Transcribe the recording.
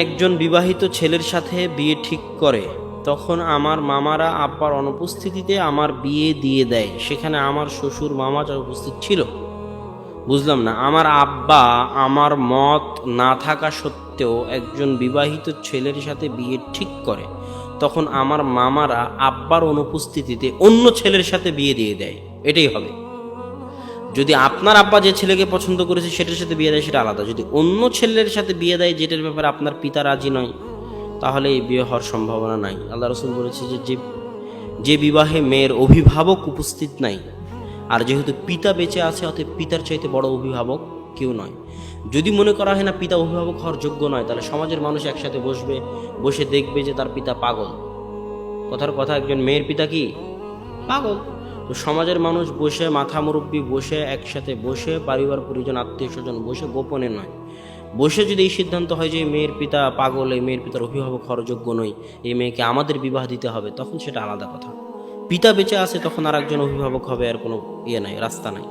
একজন বিবাহিত ছেলের সাথে বিয়ে ঠিক করে, তখন আমার মামারা আব্বার অনুপস্থিতিতে আমার বিয়ে দিয়ে দেয়, সেখানে আমার শ্বশুর মামা যা উপস্থিত ছিল। বুঝলাম না, আমার আব্বা আমার মত না থাকা সত্ত্বেও একজন বিবাহিত ছেলের সাথে বিয়ে ঠিক করে, তখন আমার মামারা আব্বার অনুপস্থিতিতে অন্য ছেলের সাথে বিয়ে দিয়ে দেয়, এটাই হবে। যদি আপনার আব্বা যে ছেলেকে পছন্দ করেছে সেটার সাথে বিয়ে দেয় সেটা আলাদা, যদি অন্য ছেলের সাথে বিয়ে দেয় যেটার ব্যাপারে আপনার পিতা রাজি নয়, তাহলে এই বিয়ে হওয়ার সম্ভাবনা নাই। আল্লাহ রসুল বলেছে যে যে বিবাহে মেয়ের অভিভাবক উপস্থিত নাই, আর যেহেতু পিতা বেঁচে আছে অতএব পিতার চাইতে বড় অভিভাবক কেউ নয়। যদি মনে করা হয় না পিতা অভিভাবক হওয়ার যোগ্য নয়, তাহলে সমাজের মানুষ একসাথে বসে দেখবে যে তার পিতা পাগল। কথার কথা, একজন মেয়ের পিতা কি পাগল? তো সমাজের মানুষ বসে, মাথা মুরব্বী বসে, একসাথে বসে, পরিবার পরিজন আত্মীয় স্বজন বসে, গোপনে নয়, বসে যদি এই সিদ্ধান্ত হয় যে মেয়ের পিতা পাগল, এই মেয়ের পিতার অভিভাবক হওয়ার যোগ্য নই, এই মেয়েকে আমাদের বিবাহ দিতে হবে, তখন সেটা আলাদা কথা। পিতা বেঁচে আছে তখন আর একজন অভিভাবক হবে, আর কোনো নাই, রাস্তা নাই।